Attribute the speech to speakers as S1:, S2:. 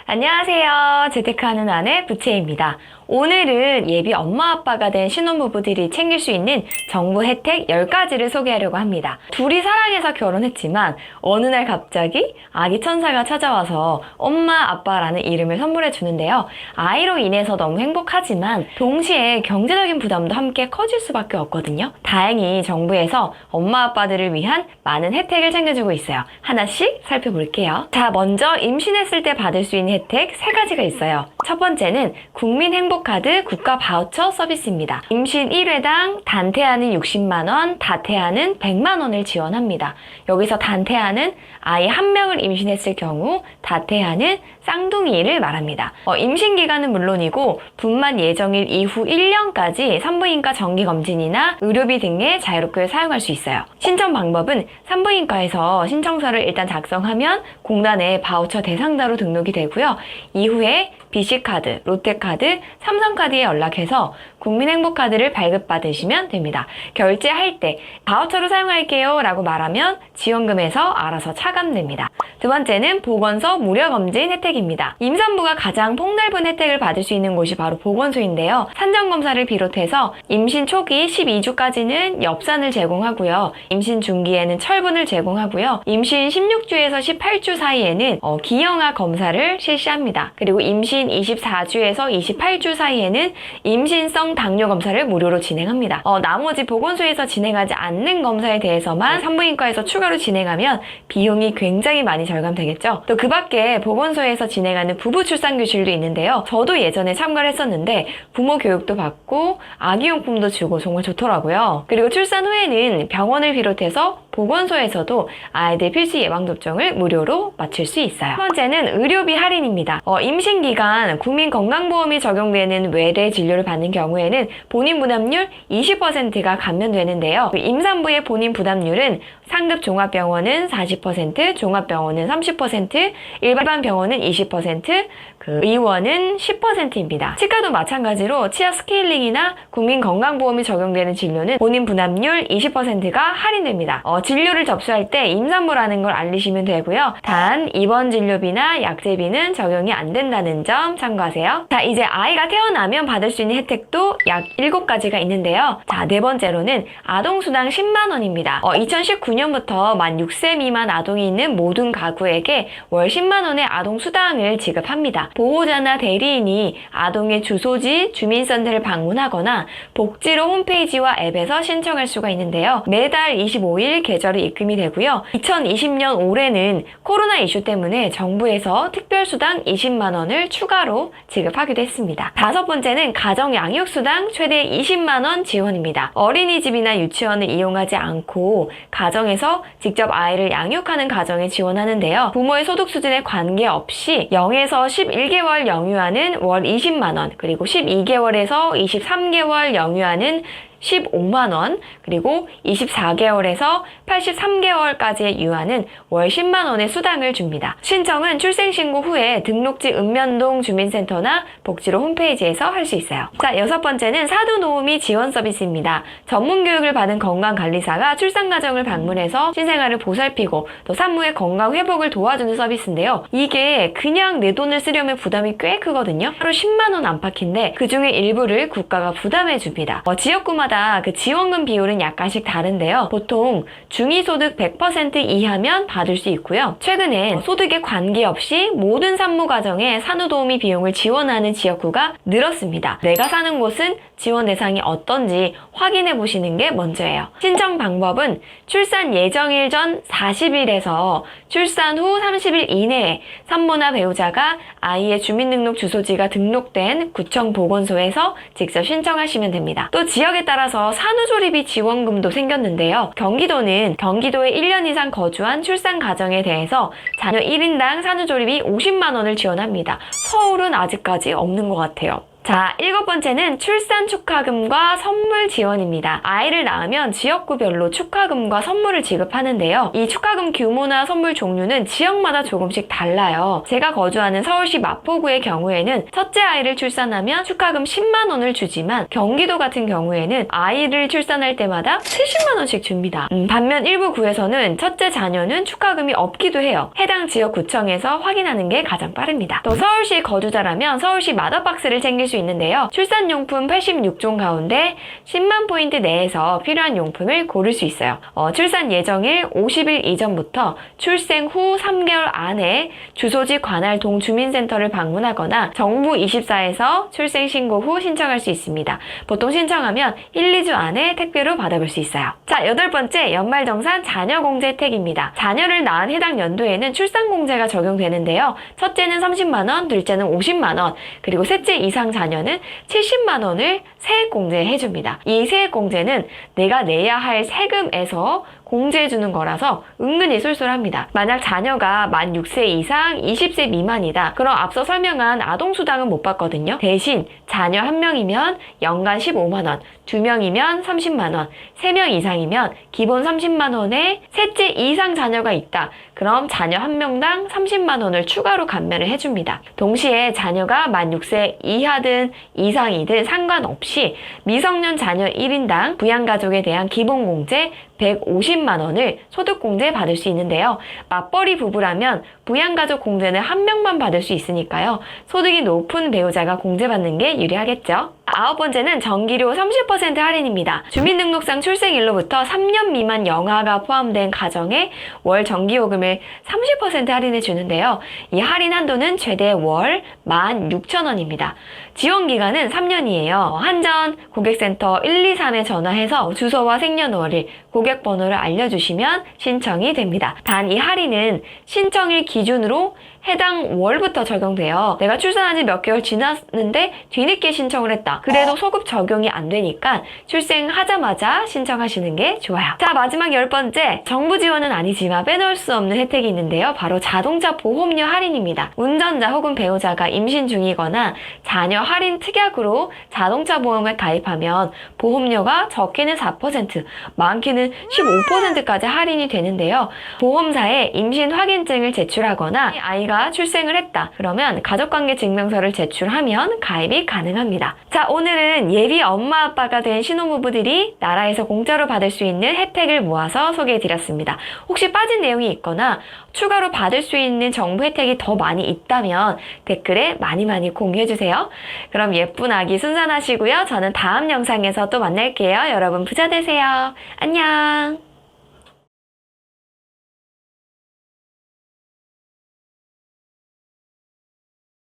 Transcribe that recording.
S1: 안녕하세요. 재테크하는 아내 부채입니다. 오늘은 예비 엄마 아빠가 된 신혼부부들이 챙길 수 있는 정부 혜택 10가지를 소개하려고 합니다. 둘이 사랑해서 결혼했지만 어느 날 갑자기 아기 천사가 찾아와서 엄마 아빠라는 이름을 선물해 주는데요. 아이로 인해서 너무 행복하지만 동시에 경제적인 부담도 함께 커질 수밖에 없거든요. 다행히 정부에서 엄마 아빠들을 위한 많은 혜택을 챙겨주고 있어요. 하나씩 살펴볼게요. 자, 먼저 임신했을 때 받을 수 있는 혜택 3가지가 있어요. 첫 번째는 국민행복카드 국가 바우처 서비스입니다. 임신 1회당 단태아는 60만원, 다태아는 100만원을 지원합니다. 여기서 단태아는 아이 1명을 임신했을 경우, 다태아는 쌍둥이를 말합니다. 임신 기간은 물론이고 분만 예정일 이후 1년까지 산부인과 정기검진이나 의료비 등에 자유롭게 사용할 수 있어요. 신청 방법은 산부인과에서 신청서를 일단 작성하면 공단에 바우처 대상자로 등록이 되고요. 이후에 BC카드, 롯데카드, 삼성카드에 연락해서 국민행복카드를 발급받으시면 됩니다. 결제할 때 바우처로 사용할게요 라고 말하면 지원금에서 알아서 차감됩니다. 두 번째는 보건소 무료검진 혜택입니다. 임산부가 가장 폭넓은 혜택을 받을 수 있는 곳이 바로 보건소인데요. 산전검사를 비롯해서 임신 초기 12주까지는 엽산을 제공하고요. 임신 중기에는 철분을 제공하고요. 임신 16주에서 18주 사이에는 기형아 검사를 실시합니다. 그리고 임신 24주에서 28주 사이에는 임신성 당뇨 검사를 무료로 진행합니다. 나머지 보건소에서 진행하지 않는 검사에 대해서만 산부인과에서 추가로 진행하면 비용이 굉장히 많이 절감되겠죠. 또 그 밖에 보건소에서 진행하는 부부 출산 교실도 있는데요. 저도 예전에 참가를 했었는데 부모 교육도 받고 아기용품도 주고 정말 좋더라고요. 그리고 출산 후에는 병원을 비롯해서 보건소에서도 아이들 필수 예방접종을 무료로 마칠 수 있어요. 첫 번째는 의료비 할인입니다. 임신 기간 국민건강보험이 적용되는 외래 진료를 받는 경우에는 본인 부담률 20%가 감면되는데요. 임산부의 본인 부담률은 상급 종합병원은 40%, 종합병원은 30%, 일반 병원은 20%, 의원은 10%입니다. 치과도 마찬가지로 치아 스케일링이나 국민건강보험이 적용되는 진료는 본인 부담률 20%가 할인됩니다. 진료를 접수할 때 임산부라는 걸 알리시면 되고요. 단 입원 진료비나 약제비는 적용이 안 된다는 점 참고하세요. 자, 이제 아이가 태어나면 받을 수 있는 혜택도 약 7가지가 있는데요. 자, 네 번째로는 아동수당 10만원입니다. 2019년부터 만 6세 미만 아동이 있는 모든 가구에게 월 10만원의 아동수당을 지급합니다. 보호자나 대리인이 아동의 주소지 주민센터를 방문하거나 복지로 홈페이지와 앱에서 신청할 수가 있는데요. 매달 25일 계좌로 입금이 되고요. 2020년 올해는 코로나 이슈 때문에 정부에서 특별수당 20만원을 추가로 지급하기도 했습니다. 다섯 번째는 가정양육수당 최대 20만원 지원입니다. 어린이집이나 유치원을 이용하지 않고 가정에서 직접 아이를 양육하는 가정에 지원하는데요. 부모의 소득 수준에 관계없이 0에서 11개월 영유아는 월 20만원, 그리고 12개월에서 23개월 영유아는 15만원, 그리고 24개월에서 83개월까지의 유아는 월 10만원의 수당을 줍니다. 신청은 출생신고 후에 등록지 읍면동 주민센터나 복지로 홈페이지에서 할 수 있어요. 자, 여섯 번째는 사두노후미 지원 서비스입니다. 전문 교육을 받은 건강관리사가 출산가정을 방문해서 신생아를 보살피고 또 산모의 건강 회복을 도와주는 서비스인데요. 이게 그냥 내 돈을 쓰려면 부담이 꽤 크거든요. 하루 10만원 안팎인데 그 중에 일부를 국가가 부담해 줍니다. 지역구마다 그 지원금 비율은 약간씩 다른데요. 보통 중위소득 100% 이하면 받을 수 있고요. 최근엔 소득에 관계없이 모든 산모 가정에 산후도우미 비용을 지원하는 지역구가 늘었습니다. 내가 사는 곳은 지원 대상이 어떤지 확인해 보시는 게 먼저예요. 신청 방법은 출산 예정일 전 40일에서 출산 후 30일 이내에 산모나 배우자가 아이의 주민등록 주소지가 등록된 구청 보건소에서 직접 신청하시면 됩니다. 또 지역에 따라서 산후조리비 지원금도 생겼는데요. 경기도는 경기도에 1년 이상 거주한 출산 가정에 대해서 자녀 1인당 산후조리비 50만원을 지원합니다. 서울은 아직까지 없는 것 같아요. 자, 7번째는 출산 축하금과 선물 지원입니다. 아이를 낳으면 지역구별로 축하금과 선물을 지급하는데요. 이 축하금 규모나 선물 종류는 지역마다 조금씩 달라요. 제가 거주하는 서울시 마포구의 경우에는 첫째 아이를 출산하면 축하금 10만 원을 주지만 경기도 같은 경우에는 아이를 출산할 때마다 70만 원씩 줍니다. 반면 일부 구에서는 첫째 자녀는 축하금이 없기도 해요. 해당 지역구청에서 확인하는 게 가장 빠릅니다. 또 서울시 거주자라면 서울시 마더박스를 챙길 수 있는데요. 출산용품 86종 가운데 10만 포인트 내에서 필요한 용품을 고를 수 있어요. 출산 예정일 50일 이전부터 출생 후 3개월 안에 주소지 관할 동주민센터를 방문하거나 정부24에서 출생 신고 후 신청할 수 있습니다. 보통 신청하면 1, 2주 안에 택배로 받아볼 수 있어요. 자, 8번째 연말정산 자녀공제 혜택입니다. 자녀를 낳은 해당 연도에는 출산공제가 적용되는데요. 첫째는 30만 원, 둘째는 50만 원, 그리고 셋째 이상 자녀는 70만 원을 세액공제 해줍니다. 이 세액공제는 내가 내야 할 세금에서 공제해주는 거라서 은근히 쏠쏠합니다. 만약 자녀가 만 6세 이상 20세 미만이다. 그럼 앞서 설명한 아동수당은 못 받거든요. 대신 자녀 1명이면 연간 15만 원, 2명이면 30만 원, 3명 이상이면 기본 30만 원에 셋째 이상 자녀가 있다. 그럼 자녀 1명당 30만 원을 추가로 감면을 해줍니다. 동시에 자녀가 만 6세 이하든 이상이든 상관없이 미성년 자녀 1인당 부양가족에 대한 기본공제 150만 원을 소득공제 받을 수 있는데요. 맞벌이 부부라면 부양가족 공제는 1명만 받을 수 있으니까요. 소득이 높은 배우자가 공제받는 게 유리하겠죠. 9번째는 전기료 30% 할인입니다. 주민등록상 출생일로부터 3년 미만 영아가 포함된 가정에 월 전기요금을 30% 할인해 주는데요. 이 할인 한도는 최대 월 16,000원입니다. 지원기간은 3년이에요. 한전 고객센터 123에 전화해서 주소와 생년월일, 고객번호를 알려주시면 신청이 됩니다. 단 이 할인은 신청일 기준으로 해당 월부터 적용돼요. 내가 출산한 지 몇 개월 지났는데 뒤늦게 신청을 했다. 그래도 소급 적용이 안 되니까 출생하자마자 신청하시는 게 좋아요. 자, 마지막 10번째. 정부 지원은 아니지만 빼놓을 수 없는 혜택이 있는데요. 바로 자동차 보험료 할인입니다. 운전자 혹은 배우자가 임신 중이거나 자녀 할인 특약으로 자동차 보험을 가입하면 보험료가 적게는 4%, 많게는 15%까지 할인이 되는데요. 보험사에 임신 확인증을 제출하거나 아이가 출생을 했다. 그러면 가족관계 증명서를 제출하면 가입이 가능합니다. 자, 오늘은 예비 엄마 아빠가 된 신혼부부들이 나라에서 공짜로 받을 수 있는 혜택을 모아서 소개해드렸습니다. 혹시 빠진 내용이 있거나 추가로 받을 수 있는 정부 혜택이 더 많이 있다면 댓글에 많이 공유해주세요. 그럼 예쁜 아기 순산하시고요. 저는 다음 영상에서 또 만날게요. 여러분 부자 되세요. 안녕.